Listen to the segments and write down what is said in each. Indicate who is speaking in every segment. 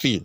Speaker 1: 3,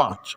Speaker 1: 5,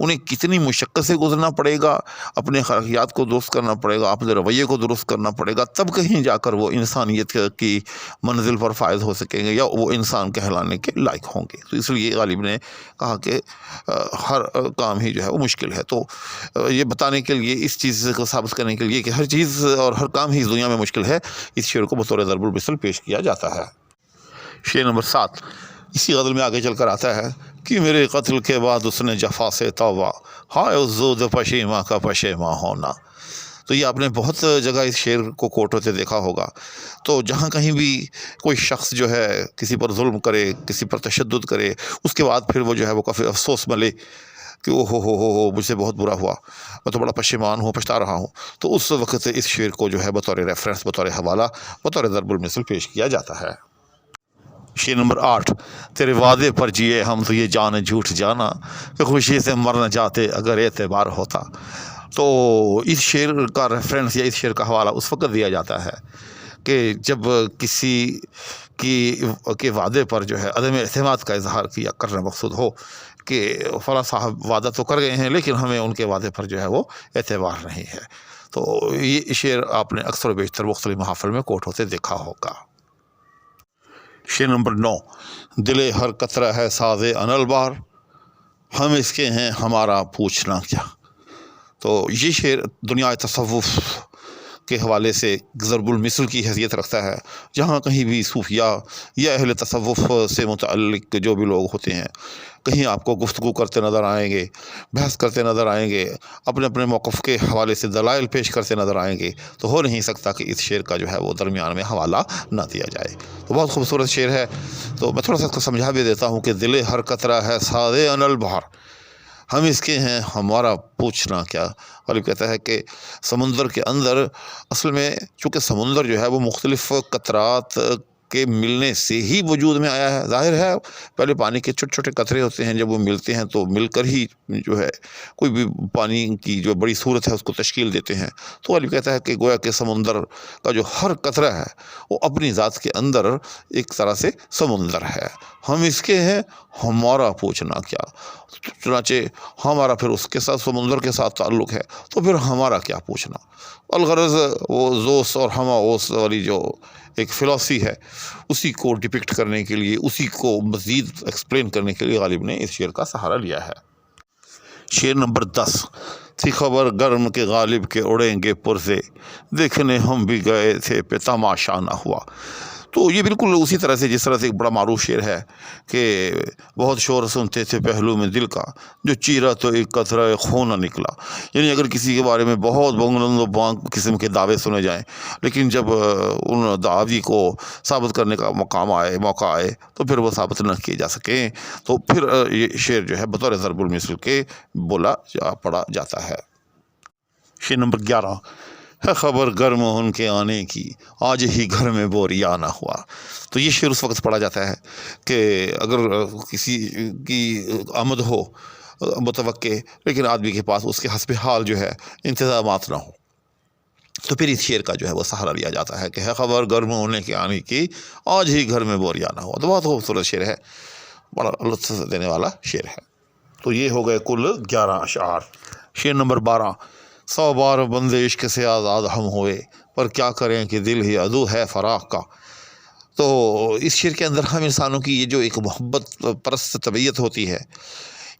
Speaker 1: انہیں کتنی مشقت سے گزرنا پڑے گا، اپنے اخلاقیات کو درست کرنا پڑے گا، اپنے رویے کو درست کرنا پڑے گا، تب کہیں جا کر وہ انسانیت کی منزل پر فائز ہو سکیں گے یا وہ انسان کہلانے کے لائق ہوں گے۔ تو اس لیے غالب نے کہا کہ ہر کام ہی جو ہے وہ مشکل ہے۔ تو یہ بتانے کے لیے، اس چیز کو ثابت کرنے کے لیے کہ ہر چیز اور ہر کام ہی اس دنیا میں مشکل ہے، اس شعر کو بطور ضرب المثل پیش کیا جاتا ہے۔ شعر نمبر 7 اسی غزل میں آگے چل کر آتا ہے کہ میرے قتل کے بعد اس نے جفا سے توبہ، ہائے اس زود پشیماں کا پشیماں ہونا۔ تو یہ آپ نے بہت جگہ اس شعر کو کوٹ ہوتے دیکھا ہوگا۔ تو جہاں کہیں بھی کوئی شخص جو ہے کسی پر ظلم کرے، کسی پر تشدد کرے، اس کے بعد پھر وہ جو ہے وہ کافی افسوس ملے کہ او ہو مجھ سے بہت برا ہوا، میں تو بڑا پشیمان ہوں، پچھتا رہا ہوں، تو اس وقت اس شعر کو جو ہے بطور ریفرنس، بطور حوالہ، بطور ضرب المثل پیش کیا جاتا ہے۔ شعر نمبر 8 تیرے وعدے پر جیے ہم تو یہ جان جھوٹ جانا کہ خوشی سے مر نہ جاتے اگر اعتبار ہوتا۔ تو اس شعر کا ریفرنس یا اس شعر کا حوالہ اس وقت دیا جاتا ہے کہ جب کسی کے وعدے پر جو ہے عدم اعتماد کا اظہار کیا کرنا مقصود ہو کہ فلاں صاحب وعدہ تو کر گئے ہیں لیکن ہمیں ان کے وعدے پر جو ہے وہ اعتبار نہیں ہے۔ تو یہ شعر آپ نے اکثر و بیشتر مختلف محافل میں کوٹ ہوتے دیکھا ہوگا۔ شعر نمبر 9 دل ہر قطرہ ہے ساز انل بار، ہم اس کے ہیں ہمارا پوچھنا کیا۔ تو یہ شعر دنیا تصوف کے حوالے سے ضرب المثل کی حیثیت رکھتا ہے۔ جہاں کہیں بھی صوفیاء یا اہل تصوف سے متعلق جو بھی لوگ ہوتے ہیں، کہیں آپ کو گفتگو کرتے نظر آئیں گے، بحث کرتے نظر آئیں گے، اپنے اپنے موقف کے حوالے سے دلائل پیش کرتے نظر آئیں گے، تو ہو نہیں سکتا کہ اس شعر کا جو ہے وہ درمیان میں حوالہ نہ دیا جائے۔ تو بہت خوبصورت شعر ہے۔ تو میں تھوڑا سا اس کو سمجھا بھی دیتا ہوں کہ دل ہر قطرہ ہے ساز انل بہار، ہم اس کے ہیں ہمارا پوچھنا کیا۔ غالب کہتا ہے کہ سمندر کے اندر، اصل میں چونکہ سمندر جو ہے وہ مختلف قطرات کے ملنے سے ہی وجود میں آیا ہے۔ ظاہر ہے پہلے پانی کے چھوٹے چھوٹے قطرے ہوتے ہیں، جب وہ ملتے ہیں تو مل کر ہی جو ہے کوئی بھی پانی کی جو بڑی صورت ہے اس کو تشکیل دیتے ہیں۔ تو غالب کہتا ہے کہ گویا کہ سمندر کا جو ہر قطرہ ہے وہ اپنی ذات کے اندر ایک طرح سے سمندر ہے۔ ہم اس کے ہیں ہمارا پوچھنا کیا۔ چنانچہ ہمارا پھر اس کے ساتھ، سمندر کے ساتھ تعلق ہے، تو پھر ہمارا کیا پوچھنا۔ الغرض وہ زوس اور ہما اوس والی جو ایک فلاسفی ہے، اسی کو ڈپکٹ کرنے کے لیے، اسی کو مزید ایکسپلین کرنے کے لیے غالب نے اس شعر کا سہارا لیا ہے۔ شعر نمبر 10 تھی خبر گرم کے غالب کے اڑیں گے پرزے، دیکھنے ہم بھی گئے تھے پہ تماشا نہ ہوا۔ تو یہ بالکل اسی طرح سے جس طرح سے ایک بڑا معروف شعر ہے کہ بہت شور سنتے تھے پہلو میں دل کا، جو چیرا تو ایک قطرہ خون نہ نکلا۔ یعنی اگر کسی کے بارے میں بہت بنگلند و بانگ قسم کے دعوے سنے جائیں، لیکن جب ان دعوی کو ثابت کرنے کا موقع آئے تو پھر وہ ثابت نہ کیے جا سکیں، تو پھر یہ شعر جو ہے بطور ضرب المثل کے بولا پڑا جاتا ہے۔ شعر نمبر 11 ہے خبر گرم ان کے آنے کی، آج ہی گھر میں بوریا نہ ہوا۔ تو یہ شعر اس وقت پڑھا جاتا ہے کہ اگر کسی کی آمد ہو متوقع، لیکن آدمی کے پاس اس کے حسب حال جو ہے انتظامات نہ ہو، تو پھر اس شعر کا جو ہے وہ سہارا لیا جاتا ہے کہ ہے خبر گرم ہونے کے آنے کی، آج ہی گھر میں بوریا نہ ہوا۔ تو بہت خوبصورت شعر ہے، بڑا لطف دینے والا شعر ہے۔ تو یہ ہو گئے کل 11 اشعار۔ شعر نمبر 12 100 بار بندے عشق سے آزاد ہم ہوئے، پر کیا کریں کہ دل ہی عدو ہے فراق کا۔ تو اس شعر کے اندر ہم انسانوں کی یہ جو ایک محبت پرست طبیعت ہوتی ہے،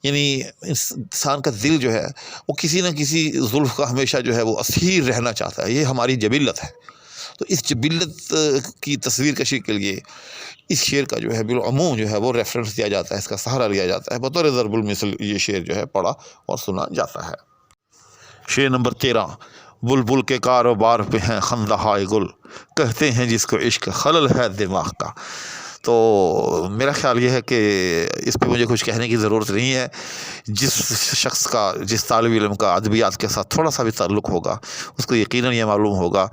Speaker 1: یعنی انسان کا دل جو ہے وہ کسی نہ کسی زلف کا ہمیشہ جو ہے وہ اسیر رہنا چاہتا ہے، یہ ہماری جبلت ہے۔ تو اس جبلت کی تصویر کشی کے لیے اس شعر کا جو ہے بالعموم جو ہے وہ ریفرنس دیا جاتا ہے، اس کا سہارا لیا جاتا ہے، بطور ضرب المثل یہ شعر جو ہے پڑھا اور سنا جاتا ہے۔ شعر نمبر 13 بلبل کے کاروبار پہ ہیں خندہائے گل، کہتے ہیں جس کو عشق خلل ہے دماغ کا۔ تو میرا خیال یہ ہے کہ اس پہ مجھے کچھ کہنے کی ضرورت نہیں ہے۔ جس شخص کا، جس طالب علم کا ادبیات کے ساتھ تھوڑا سا بھی تعلق ہوگا، اس کو یقیناً یہ معلوم ہوگا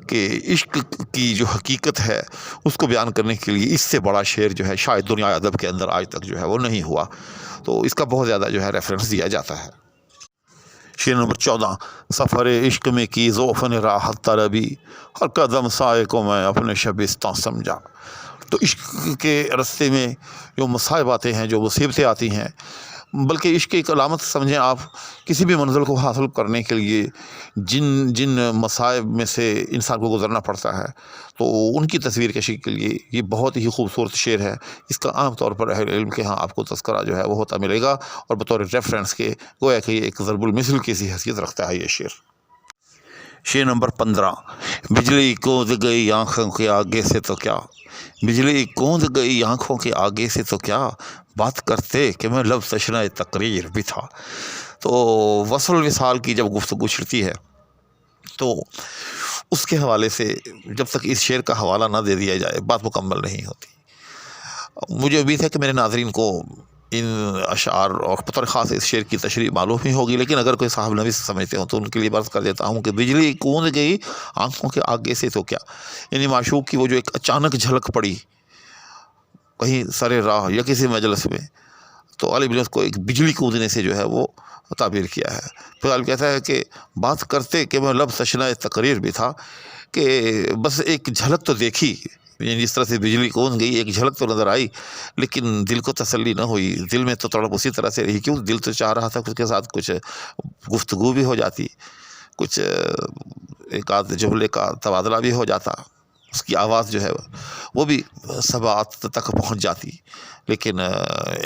Speaker 1: کہ عشق کی جو حقیقت ہے اس کو بیان کرنے کے لیے اس سے بڑا شعر جو ہے شاید دنیا ادب کے اندر آج تک جو ہے وہ نہیں ہوا۔ تو اس کا بہت زیادہ جو ہے ریفرنس دیا جاتا ہے۔ شعر نمبر 14 سفر عشق میں کی ذوف نے راحت طلبی، ہر قدم سائے کو میں اپنے شبستان سمجھا۔ تو عشق کے رستے میں جو مصائب آتے ہیں، جو مصیبتیں آتی ہیں، بلکہ عشق ایک علامت سمجھیں آپ، کسی بھی منزل کو حاصل کرنے کے لیے جن مصائب میں سے انسان کو گزرنا پڑتا ہے، تو ان کی تصویر کشی کے لیے یہ بہت ہی خوبصورت شعر ہے۔ اس کا عام طور پر اہل علم کے ہاں آپ کو تذکرہ جو ہے وہ ہوتا ملے گا، اور بطور ریفرنس کے گویا کہ یہ ایک ضرب المثل کی سی حیثیت رکھتا ہے یہ شعر۔ شعر نمبر 15۔ بجلی کوند گئی آنکھوں کے آگے سے تو کیا، بجلی کوند گئی آنکھوں کے آگے سے تو کیا، بات کرتے کہ میں لب تشنہ تقریر بھی تھا۔ تو وصل وصال کی جب گفتگو چھڑتی ہے تو اس کے حوالے سے جب تک اس شعر کا حوالہ نہ دے دیا جائے بات مکمل نہیں ہوتی۔ مجھے امید ہے کہ میرے ناظرین کو ان اشعار اور بطور خاص اس شعر کی تشریح معلوم ہی ہوگی، لیکن اگر کوئی صاحب نویس سمجھتے ہوں تو ان کے لیے عرض کر دیتا ہوں کہ بجلی کوند گئی آنکھوں کے آگے سے تو کیا، یعنی معشوق کی وہ جو ایک اچانک جھلک پڑی کہیں سر راہ یا کسی مجلس میں، تو غالب نے اس کو ایک بجلی کودنے سے جو ہے وہ تعبیر کیا ہے۔ پھر غالب کہتا ہے کہ بات کرتے کہ میں لب تشنہ تقریر بھی تھا، کہ بس ایک جھلک تو دیکھی، یعنی جس طرح سے بجلی کون گئی ایک جھلک تو نظر آئی، لیکن دل کو تسلی نہ ہوئی، دل میں تو تڑپ اسی طرح سے رہی، کیوں دل تو چاہ رہا تھا کہ اس کے ساتھ کچھ گفتگو بھی ہو جاتی، کچھ ایک آدھ جملے کا تبادلہ بھی ہو جاتا، اس کی آواز جو ہے وہ بھی سماعت تک پہنچ جاتی، لیکن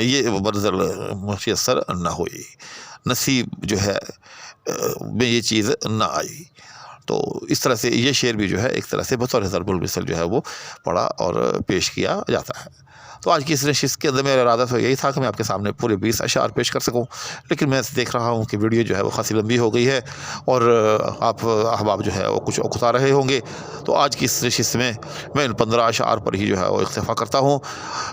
Speaker 1: یہ منظر میسر نہ ہوئی، نصیب جو ہے میں یہ چیز نہ آئی۔ تو اس طرح سے یہ شعر بھی جو ہے ایک طرح سے بطور ضرب المثل جو ہے وہ پڑھا اور پیش کیا جاتا ہے۔ تو آج کی اس نشست کے اندر میرا ارادہ تو یہی تھا کہ میں آپ کے سامنے پورے 20 اشعار پیش کر سکوں، لیکن میں دیکھ رہا ہوں کہ ویڈیو جو ہے وہ خاصی لمبی ہو گئی ہے اور آپ احباب جو ہے وہ کچھ اکتا رہے ہوں گے، تو آج کی اس نشست میں ان 15 اشعار پر ہی جو ہے وہ اکتفا کرتا ہوں۔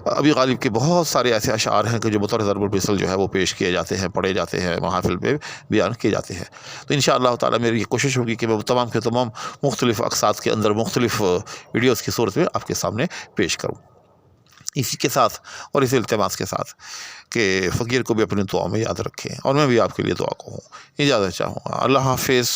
Speaker 1: ابھی غالب کے بہت سارے ایسے اشعار ہیں کہ جو بطور ضرب المثل جو ہے وہ پیش کیے جاتے ہیں، پڑھے جاتے ہیں، محافل پہ بیان کیے جاتے ہیں۔ تو انشاءاللہ تعالیٰ میری یہ کوشش ہوگی کہ میں تمام کے تمام مختلف اقساط کے اندر مختلف ویڈیوز کی صورت میں آپ کے سامنے پیش کروں، اسی کے ساتھ اور اس التماس کے ساتھ کہ فقیر کو بھی اپنی دعا میں یاد رکھیں اور میں بھی آپ کے لیے دعا کہوں۔ اجازت چاہوں گا، اللہ حافظ۔